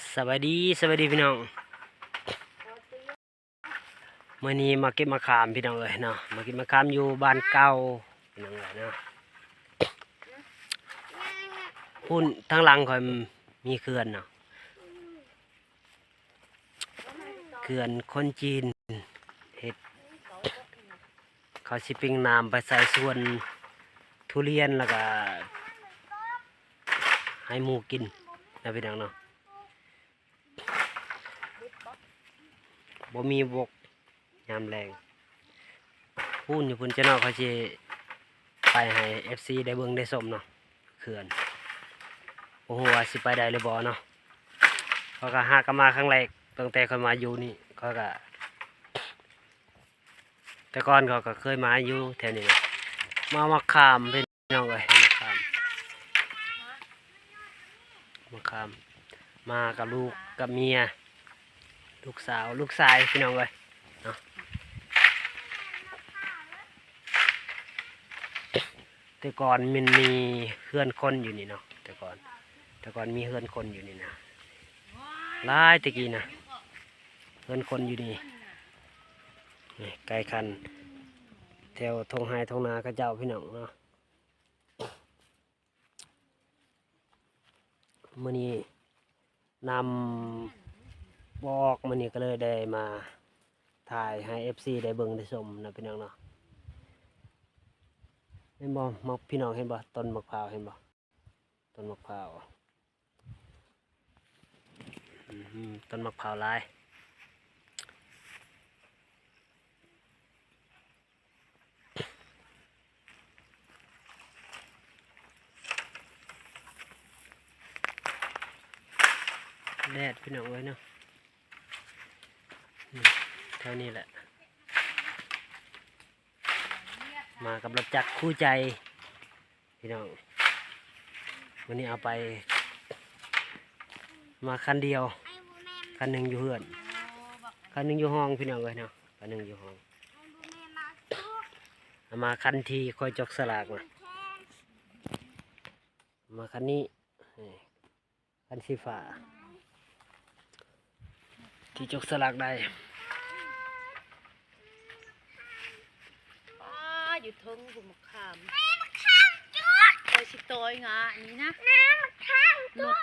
สวัสดีพี่น้องมื่อนี้มาเก็บมะขามพี่น้องเลยเนาะมาเก็บมะขามอยู่บ้านเก่าพี่น้องเลยเนาะพุ่นทั้งหลังคอยมีเขื่อนเนาะเขื่อนคนจีนเห็ดเขาสิปิ้งน้ำไปใส่ส่วนทุเรียนแล้วก็ให้หมูกินนะพี่น้องเนาะบ่มีบกยามแรงพูนอยู่พุ่นเจ้าเนาะเขาจะไปให้ FC ได้เบิ่งได้ชมเนาะเขื่อนโอ้โหว่าสิไปได้หรือบ่เนาะเขาก็หากนมาครั้งแรกตั้งแต่เขามาอยู่นี่เขาก็แต่ก่อนเขาก็เคยมาอยู่แถวนี้นะมาขามพี่น้องเลยมาขามมากับลูกกับเมียลูกสาวลูกชายพี่น้องเลยเนาะแต่ก่อนมันมีเฮือนคนอยู่นี่เนาะแต่ก่อนมีเฮือนคนอยู่นี่นะหลายตะกี้นะเฮือนคนอยู่นี่ไกลคันแถวทงไฮทงนาก็เจ้าพี่น้องเนาะมื้อนี้นำบอกมื้อนี้ก็เลยได้มาถ่ายให้ FC ได้เบิ่งได้ชมนะพี่น้องเนาะเห็นบ่มักพี่น้องเห็นบ่ต้นมะพร้าวเห็นบ่ต้นมะพร้าวต้นมะพร้าวลายแดดพี่น้องไว้เนาะเท่านี้แหละมากับรถจักรคู่ใจพี่น้องวันนี้เอาไปมาคันเดียวคันหนึ่งอยู่เฮือนคันหนึ่งอยู่ห้องพี่น้องเลยเนาะคันหนึ่งอยู่ห้องเอามาคันที่คอยจกสลากมาคันนี้คันสีฟ้าที่จกสลากได้อยู่ทงผมมะขามโอยสิโตยงะนี่นะมะขามจุก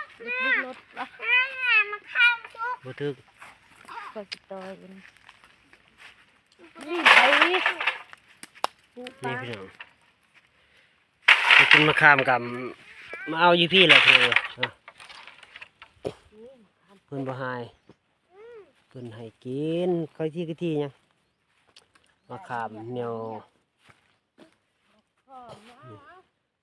รถเหรอมะขามจุกบ่ถึกโอยสิโตยนี่ไปนี่พี่น้องไปกินมะขามกับมาเอาอยู่พี่แหละเพื่อนเพื่อนบ่หายเพื่อนให้กินค่อยที่กะที่ยังมะขามเหนียว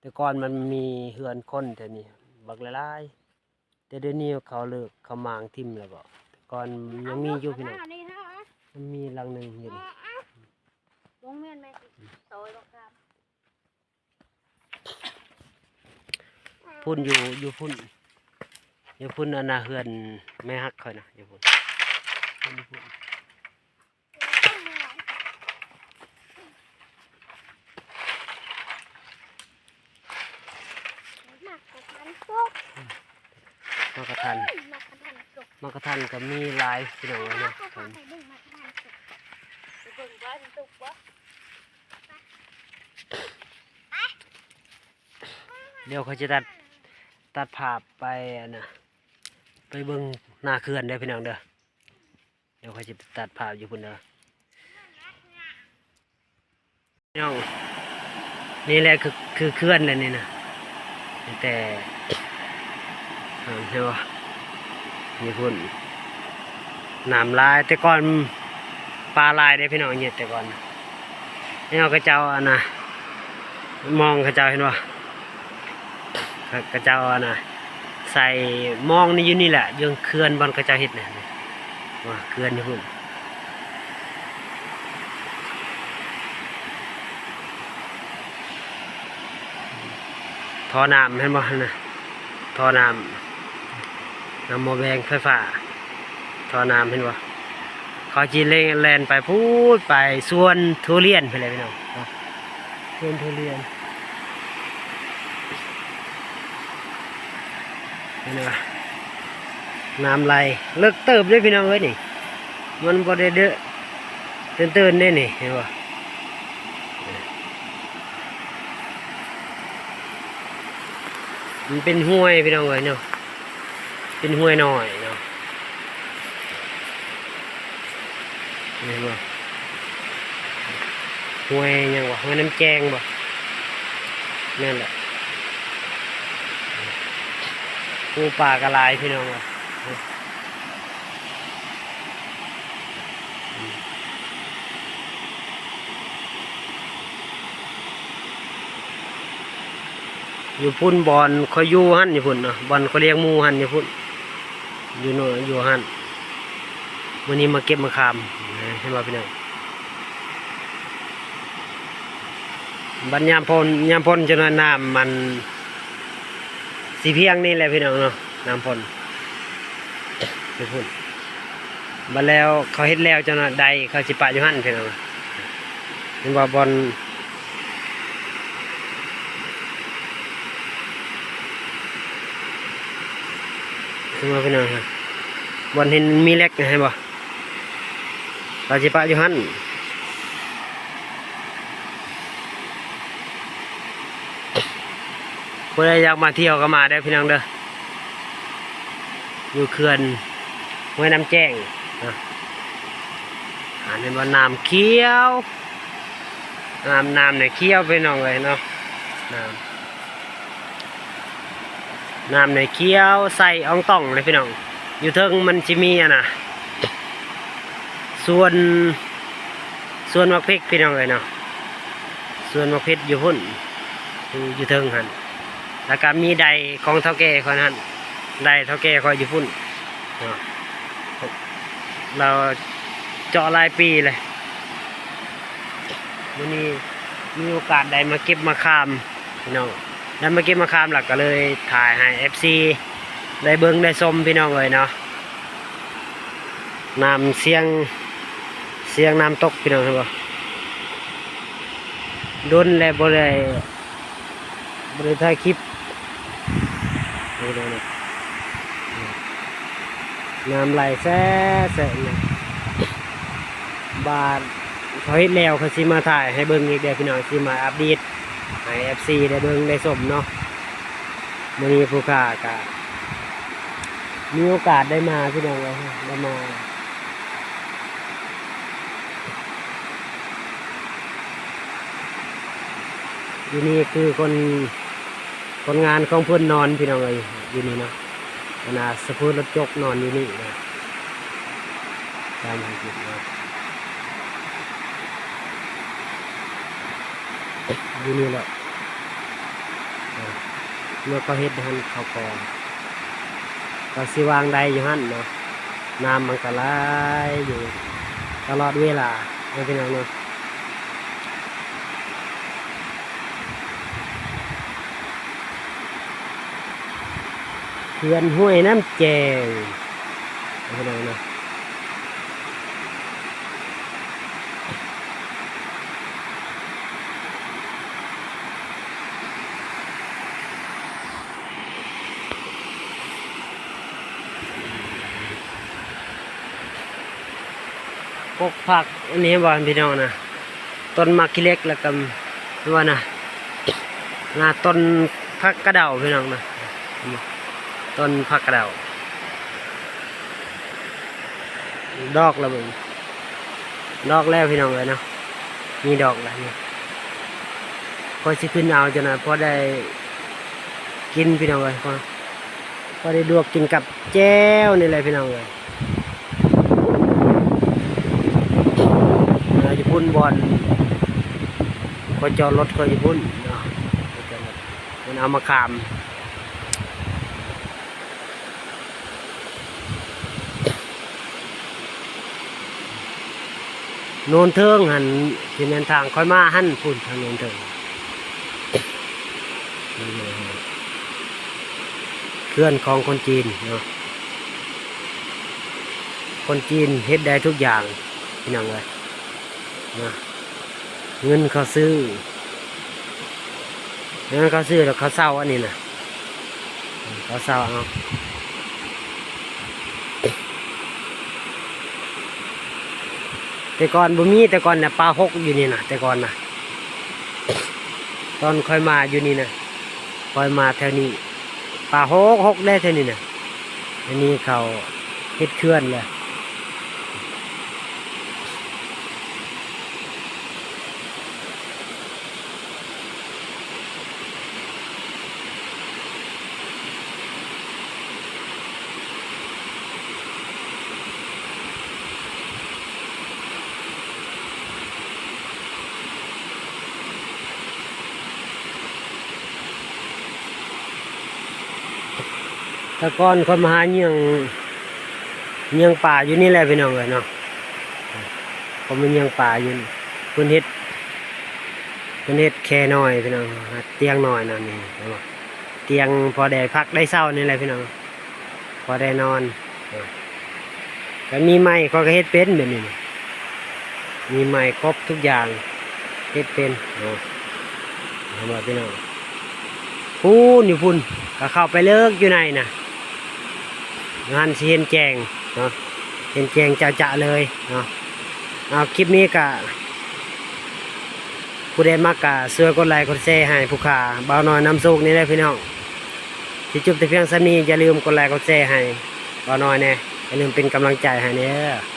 แต่ก่อนมันมีเฮือนคนแต่นี่บักหลายๆแต่เดี๋ยวนี้เขาเลิกเขามางทิ่มแล้วบ่แต่ก่อนยังมีอยู่พี่น้องมันมีหลังหนึ่งอยู่นี่ลงเมียนไหมโตยมะขามพุ่นอยู่พุ่นอันน่ะเฮือนแม่ฮักค่อยนะอยู่พุ่นมากระทันก็มีลายพี่น้องนะเดี๋ยวเขาจะตัดภาพไปนะไปเบิ่งหน้าเขื่อนได้พี่น้องเด้อเดี๋ยวเขาจะตัดภาพอยู่พุ่นเด้อพี่น้องนี่แหละคือเขื่อนนั่นนี่นะแต่ใช่ป่ะมีพุ่นน้ำลายแต่ก่อนปลาลายได้พี่น้องเนี่ยแต่ก่อนนี่เอากระเจ้าอันนะมองกระเจ้าเห็นป่ะกระเจ้าอันนะใส่มองนี่อยู่นี่แหละยังเขื่อนบนกระเจ้าเห็ดเนี่ยว่าเขื่อนนี่พุ่นท่อน้ำเห็นป่ะนะท่อน้ำหม้อแบงไฟฟ้าท่อน้ำเห็นป่ะเขาจีเล่นแลนไปพูดไปส่วนทุเรียนไปเลยพี่น้องส่วนทุเรียนนี่นะ น้ำไหลเลิกเติบด้วยพี่น้องเอ้ยนี่มันบ่ได้เด้อตื่นได้นี่เห็นบ่มันเป็นห้วยพี่น้องเอ้ยเนาะเป็นห้วยหน่อยเนาะเห็นบ่ห้วยยังวะห้วยน้ำแกงบ่นั่นแหละปูปลากระลายพี่น้องเอ้ยอยู่พุ่นบอลเขาอยู่หันอยู่พุ่นเนาะบอลเขาเลี้ยงหมูหันอยู่พุ่นอยู่โน่นอยู่หันวันนี้มาเก็บมะขามเห็นว่าพี่น้องบัดยามพ่นจนว่าน้ำมันสีเพียงนี่แหละพี่น้องเนาะน้ำพ่นอยู่พุ่นบัดแล้วเขาเฮ็ดแล้วจนว่าใดเขาสิปะอยู่หันพี่น้องเห็นว่าบอลมาพี่น้องครับบอลเห็นมีเล็กนะเห็นบ่เราจะปะอยู่หันผู้ใดอยากมาเที่ยวก็มาได้พี่น้องเด้ออยู่เขื่อนห้วยน้ำแจ้งนะเห็นว่าน้ำเขียวน้ำเนี่ยเขียวพี่น้องเลยเนาะน้ำในเคี้ยวใส่อ่องต้องเลยพี่น้องอยู่เทิงมันจะมีนะส่วนมะพริกพี่น้องเลยเนาะส่วนมะพริกอยู่หุ่นอยู่เทิงหันแล้วก็มีใดของเท่าแก่คนนั้นใดเท่าแก่คอยอยู่หุ่นเราเจาะรายปีเลยวันนี้มีโอกาสได้มาเก็บมะขามพี่น้องแล้วเมื่อกี้มาคามหลักก็เลยถ่ายให้ FC ได้เบิ้งได้ชมพี่น้องเลยเนาะน้ำเสียงน้ำตกพี่น้องครับดุนและบ่ได้ถ่ายคลิปน้ำไหลแซ่เนี่ยบาดเขาเฮ็ดแล้วเขาสิมาถ่ายให้เบิ้งอีกเดี๋ยวพี่น้องสิมาอัปเดตให้ FC ได้เบิ่งได้ชมเนาะมื้อนี้ผู้ค้าก็มีโอกาสได้มาพี่น้องเอ้ยได้มาอยู่นี่คือคนงานของเพิ่นนอนพี่น้องเอ้ยอยู่นี่เนาะสะพูดรถจกนอนอยู่นี่นะตามที่คิดนะอยู่นี่แหละเมื่อเขาเฮ็ดหันเขากองก็สิวางใดอยู่หันเนาะน้ำมันก็ไหลอยู่ตลอดเวลาไม่เป็นไรเนาะเขื่อนห้วยน้ำแจงไม่เป็นไรเนาะพวกผักอันนี้บอลพี่น้องนะต้นมะขิเล็กแล้วก็ว่านะต้นผักกระเดาพี่น้องนะต้นผักกระเดาดอกแล้วมึงดอกแล้วพี่น้องเลยเนาะมีดอกแล้วนี่พอสิขึ้นเอาจนนะพอได้กินพี่น้องเลยพอได้ดวกกินกับแจ้วนี่เลยพี่น้องเลยญี่ปุ่นบอลก็จอดรถก็ญี่ปุ่นเนาะมันเอามาขามโนนเทิงหันที่เดินทางค่อยมาหันพุ่นทางโนนเทิงเพื่อนของคนจีนเนาะคนจีนเฮ็ดได้ทุกอย่างพี่น้องเลยนะเงินเขาซื้อแล้วเขาเศร้าอันนี้นะเขาเศร้าเอา แต่ก่อนบ่มีแต่ก่อนน่ะปลาหกอยู่นี่น่ะแต่ก่อนน่ะตอนค่อยมาอยู่นี่น่ะค่อยมาแถวนี้ปลาหกได้แถวนี้น่ะอันนี้เขาเฮ็ดเคลื่อนเลยแต่ก่อนคนมาหาเยี่ยงป่าอยู่นี่แหละพี่น้องเอ้ยเนาะผมมันเยี่ยงป่าอยู่นี่เพิ่นเฮ็ดแค่น้อยพี่น้องเตียงน้อยนั่นนี่เห็นบ่เตียงพอได้พักได้เช้านี่แหละพี่น้องพอได้นอนก็มีไม้เขาก็เฮ็ดเป็นแบบนี้มีไม้ครบทุกอย่างเฮ็ดเป็นเนาะเห็นบ่พี่น้องพูนอยู่พุ่นก็เข้าไปเลิกอยู่ในน่ะงานสิเห็นแจงเนาะเห็นแจงจะเลยเนาะเอาคลิปนี้ก็ผู้ใดมักก็ช่วยกดไลค์กดแชร์ให้ผู้ขาบ่าวน้อยน้ำโชคนี่แหละพี่น้องที่จบแต่เพียงเท่านี้อย่าลืมกดไลค์กดแชร์ให้บ่าวน้อยแน่อย่าลืมเป็นกำลังใจให้เด้อ